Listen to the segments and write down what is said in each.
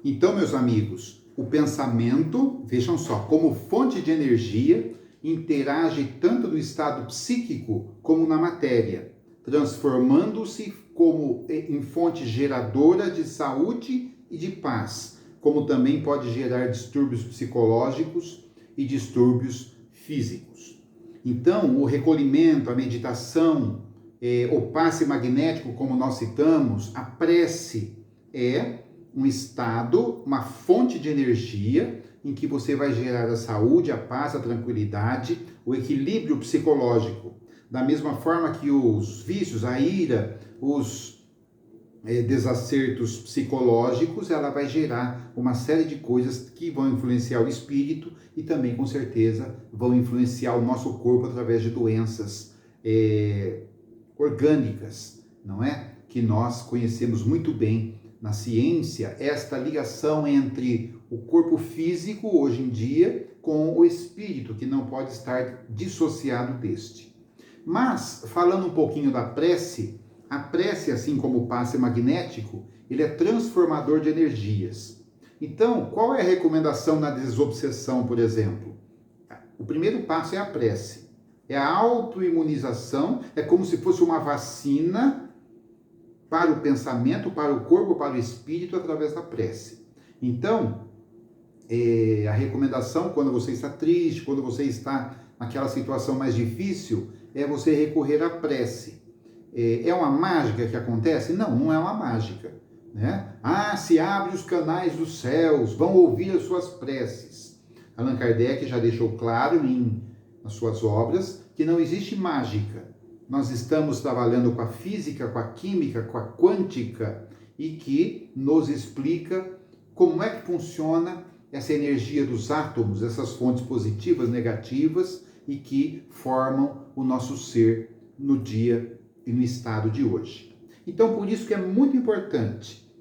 Então, meus amigos, o pensamento, vejam só, como fonte de energia, interage tanto no estado psíquico como na matéria, transformando-se como em fonte geradora de saúde e de paz, como também pode gerar distúrbios psicológicos e distúrbios físicos. Então, o recolhimento, a meditação, o passe magnético, como nós citamos, a prece é um estado, uma fonte de energia em que você vai gerar a saúde, a paz, a tranquilidade, o equilíbrio psicológico. Da mesma forma que os vícios, a ira, os desacertos psicológicos, ela vai gerar uma série de coisas que vão influenciar o espírito e também, com certeza, vão influenciar o nosso corpo através de doenças orgânicas, não é? Que nós conhecemos muito bem na ciência, esta ligação entre o corpo físico, hoje em dia, com o espírito, que não pode estar dissociado deste. Mas, falando um pouquinho da prece, a prece, assim como o passe magnético, ele é transformador de energias. Então, qual é a recomendação na desobsessão, por exemplo? O primeiro passo é a prece. É a autoimunização, é como se fosse uma vacina para o pensamento, para o corpo, para o espírito, através da prece. Então, a recomendação, quando você está triste, quando você está naquela situação mais difícil, é você recorrer à prece. É uma mágica que acontece? Não, não é uma mágica, né? Se abre os canais dos céus, vão ouvir as suas preces. Allan Kardec já deixou claro nas suas obras que não existe mágica. Nós estamos trabalhando com a física, com a química, com a quântica e que nos explica como é que funciona essa energia dos átomos, essas fontes positivas, negativas e que formam o nosso ser no dia e no estado de hoje. Então, por isso que é muito importante,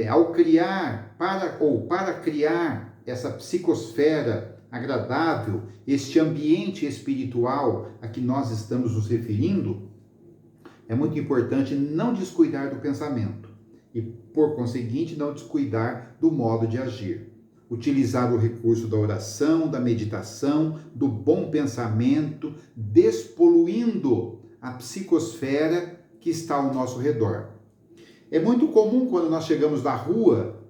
ao criar, para criar essa psicosfera agradável, este ambiente espiritual a que nós estamos nos referindo, é muito importante não descuidar do pensamento e, por conseguinte, não descuidar do modo de agir. Utilizar o recurso da oração, da meditação, do bom pensamento, despoluindo a psicosfera que está ao nosso redor. É muito comum quando nós chegamos da rua,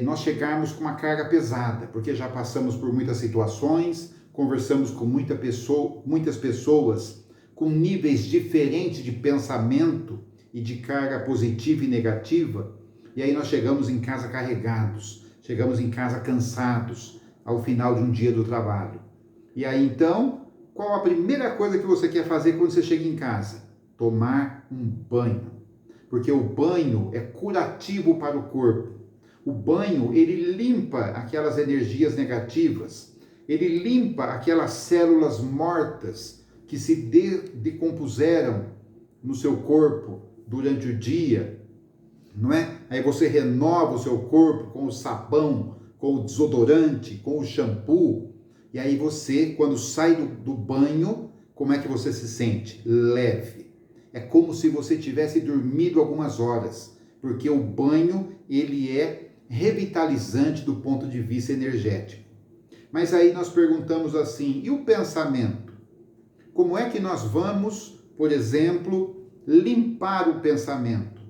nós chegarmos com uma carga pesada, porque já passamos por muitas situações, conversamos com muitas pessoas com níveis diferentes de pensamento e de carga positiva e negativa, e aí nós chegamos em casa carregados, chegamos em casa cansados ao final de um dia do trabalho. E aí então, qual a primeira coisa que você quer fazer quando você chega em casa? Tomar um banho, porque o banho é curativo para o corpo. O banho, ele limpa aquelas energias negativas, ele limpa aquelas células mortas que se decompuseram no seu corpo durante o dia, não é? Aí você renova o seu corpo com o sabão, com o desodorante, com o shampoo, e aí você, quando sai do banho, como é que você se sente? Leve. É como se você tivesse dormido algumas horas, porque o banho, ele é revitalizante do ponto de vista energético. Mas aí nós perguntamos assim, e o pensamento? Como é que nós vamos, por exemplo, limpar o pensamento?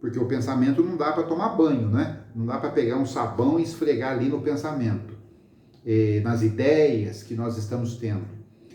Porque o pensamento não dá para tomar banho, né? Não dá para pegar um sabão e esfregar ali no pensamento, nas ideias que nós estamos tendo.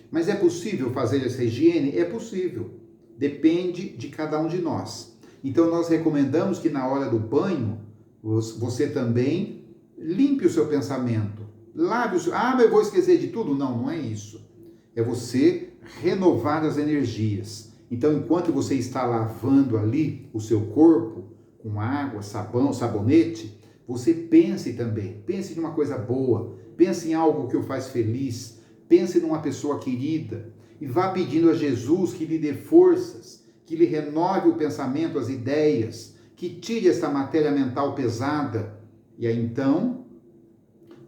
Mas é possível fazer essa higiene? É possível. Depende de cada um de nós. Então nós recomendamos que na hora do banho, você também limpe o seu pensamento. Lave o seu... mas eu vou esquecer de tudo? Não, não é isso. É você renovar as energias. Então, enquanto você está lavando ali o seu corpo, com água, sabão, sabonete, você pense também. Pense em uma coisa boa. Pense em algo que o faz feliz. Pense numa pessoa querida. E vá pedindo a Jesus que lhe dê forças, que lhe renove o pensamento, as ideias, que tire essa matéria mental pesada. E aí então,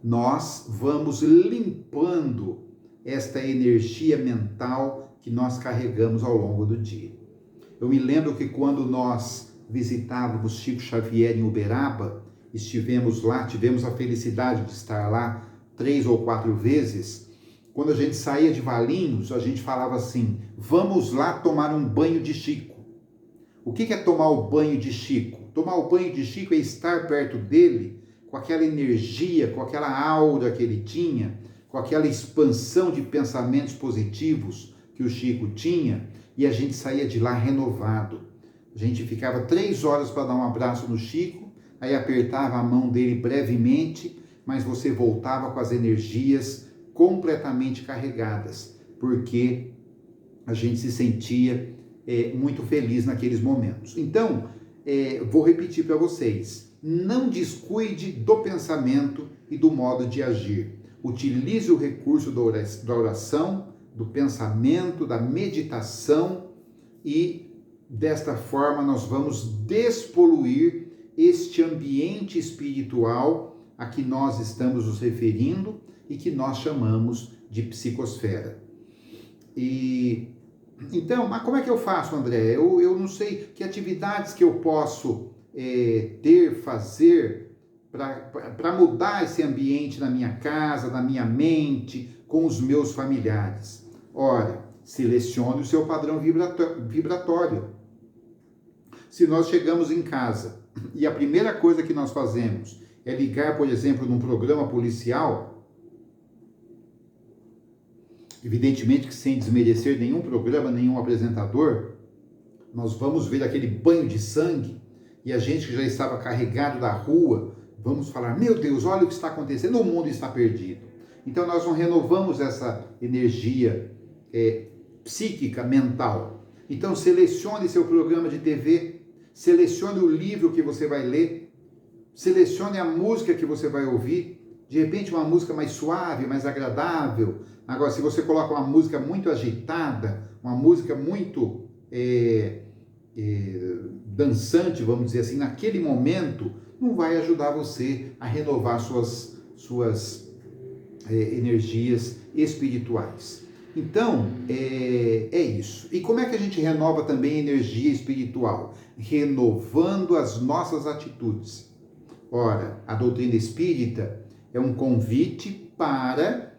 nós vamos limpando esta energia mental que nós carregamos ao longo do dia. Eu me lembro que quando nós visitávamos Chico Xavier em Uberaba, estivemos lá, tivemos a felicidade de estar lá 3 ou 4 vezes, quando a gente saía de Valinhos, a gente falava assim: vamos lá tomar um banho de Chico. O que é tomar o banho de Chico? Tomar o banho de Chico é estar perto dele, com aquela energia, com aquela aura que ele tinha, com aquela expansão de pensamentos positivos que o Chico tinha, e a gente saía de lá renovado. A gente ficava 3 horas para dar um abraço no Chico, aí apertava a mão dele brevemente, mas você voltava com as energias completamente carregadas, porque a gente se sentia muito feliz naqueles momentos. Então, vou repetir para vocês: não descuide do pensamento e do modo de agir. Utilize o recurso da oração, do pensamento, da meditação, e desta forma nós vamos despoluir este ambiente espiritual a que nós estamos nos referindo e que nós chamamos de psicosfera. Então, mas como é que eu faço, André? Eu não sei que atividades que eu posso fazer para mudar esse ambiente na minha casa, na minha mente, com os meus familiares. Ora, selecione o seu padrão vibratório. Se nós chegamos em casa e a primeira coisa que nós fazemos é ligar, por exemplo, num programa policial, evidentemente que sem desmerecer nenhum programa, nenhum apresentador, nós vamos ver aquele banho de sangue e a gente que já estava carregado da rua, vamos falar: meu Deus, olha o que está acontecendo, o mundo está perdido. Então nós não renovamos essa energia psíquica, mental. Então selecione seu programa de TV, selecione o livro que você vai ler, selecione a música que você vai ouvir. De repente uma música mais suave, mais agradável. Agora, se você coloca uma música muito agitada, uma música muito dançante, vamos dizer assim, naquele momento, não vai ajudar você a renovar suas energias espirituais. Então, é isso. E como é que a gente renova também a energia espiritual? Renovando as nossas atitudes. Ora, a doutrina espírita é um convite para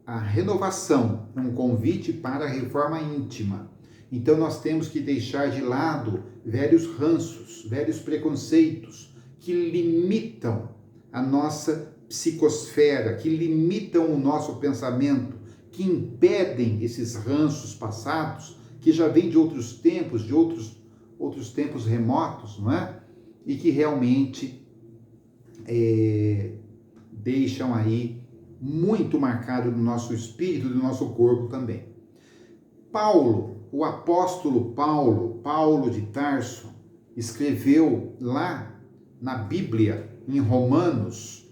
a renovação, é um convite para a reforma íntima. Então nós temos que deixar de lado velhos ranços, velhos preconceitos que limitam a nossa psicosfera, que limitam o nosso pensamento, que impedem esses ranços passados, que já vêm de outros tempos, de outros tempos remotos, não é? E que realmente deixam aí muito marcado no nosso espírito e no nosso corpo também. Paulo, o apóstolo Paulo de Tarso, escreveu lá na Bíblia, em Romanos,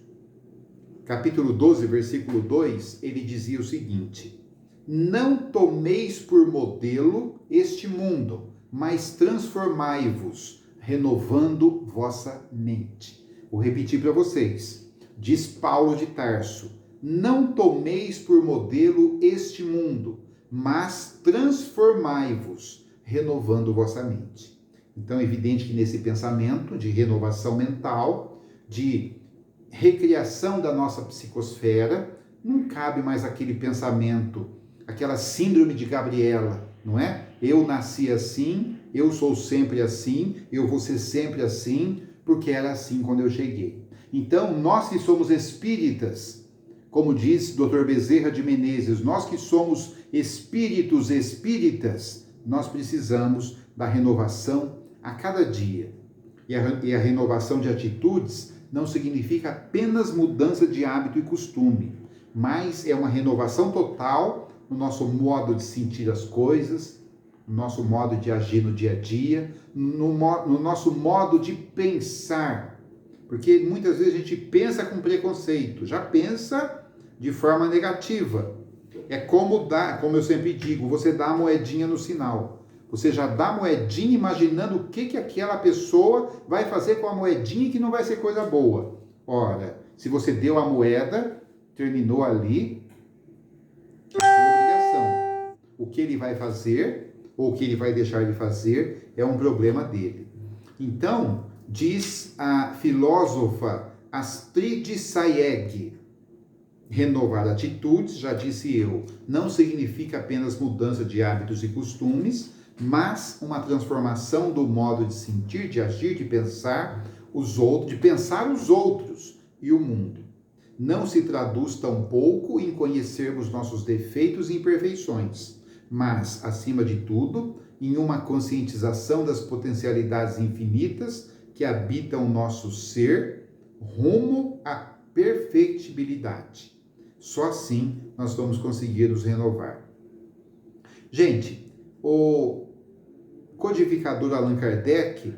capítulo 12, versículo 2, ele dizia o seguinte: não tomeis por modelo este mundo, mas transformai-vos, renovando vossa mente. Vou repetir para vocês. Diz Paulo de Tarso: não tomeis por modelo este mundo, mas transformai-vos, renovando vossa mente. Então é evidente que nesse pensamento de renovação mental, de recriação da nossa psicosfera, não cabe mais aquele pensamento, aquela síndrome de Gabriela, não é? Eu nasci assim, eu sou sempre assim, eu vou ser sempre assim, porque era assim quando eu cheguei. Então, nós que somos espíritas, como diz Dr. Bezerra de Menezes, nós que somos espíritos espíritas, nós precisamos da renovação a cada dia. E a renovação de atitudes não significa apenas mudança de hábito e costume, mas é uma renovação total no nosso modo de sentir as coisas, no nosso modo de agir no dia a dia, no nosso modo de pensar. Porque muitas vezes a gente pensa com preconceito, já pensa de forma negativa. É como eu sempre digo, você dá a moedinha no sinal. Você já dá a moedinha imaginando o que aquela pessoa vai fazer com a moedinha, que não vai ser coisa boa. Ora, se você deu a moeda, terminou ali a sua obrigação. O que ele vai fazer ou o que ele vai deixar de fazer é um problema dele. Então, diz a filósofa Astrid Sayegh. Renovar atitudes, já disse eu, não significa apenas mudança de hábitos e costumes, mas uma transformação do modo de sentir, de agir, de pensar os outros e o mundo. Não se traduz tampouco em conhecermos nossos defeitos e imperfeições, mas, acima de tudo, em uma conscientização das potencialidades infinitas que habitam o nosso ser rumo à perfectibilidade. Só assim nós vamos conseguir nos renovar. Gente, o codificador Allan Kardec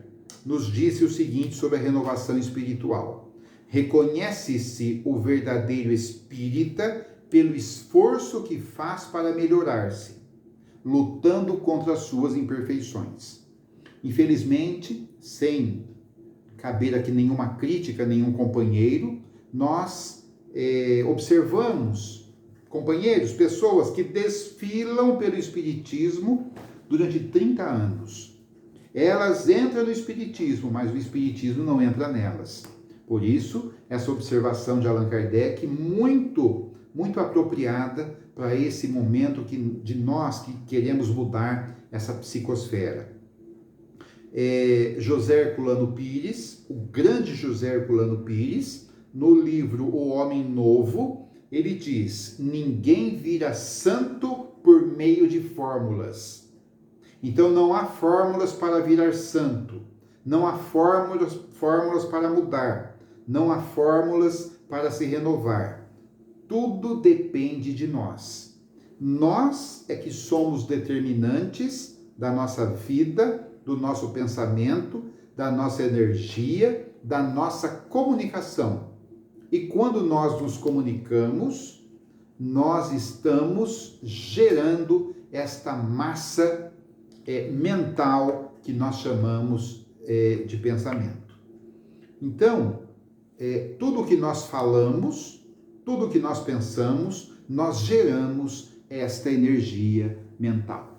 nos disse o seguinte sobre a renovação espiritual. Reconhece-se o verdadeiro espírita pelo esforço que faz para melhorar-se, lutando contra as suas imperfeições. Infelizmente, sem caber aqui nenhuma crítica, nenhum companheiro, nós observamos companheiros, pessoas que desfilam pelo Espiritismo durante 30 anos. Elas entram no Espiritismo, mas o Espiritismo não entra nelas. Por isso, essa observação de Allan Kardec, muito apropriada para esse momento de nós que queremos mudar essa psicosfera. José Herculano Pires, o grande José Herculano Pires, no livro O Homem Novo, ele diz: ninguém vira santo por meio de fórmulas. Então não há fórmulas para virar santo, não há fórmulas para mudar, não há fórmulas para se renovar. Tudo depende de nós. Nós é que somos determinantes da nossa vida, do nosso pensamento, da nossa energia, da nossa comunicação. E quando nós nos comunicamos, nós estamos gerando esta massa mental que nós chamamos de pensamento. Então, tudo que nós falamos, tudo que nós pensamos, nós geramos esta energia mental.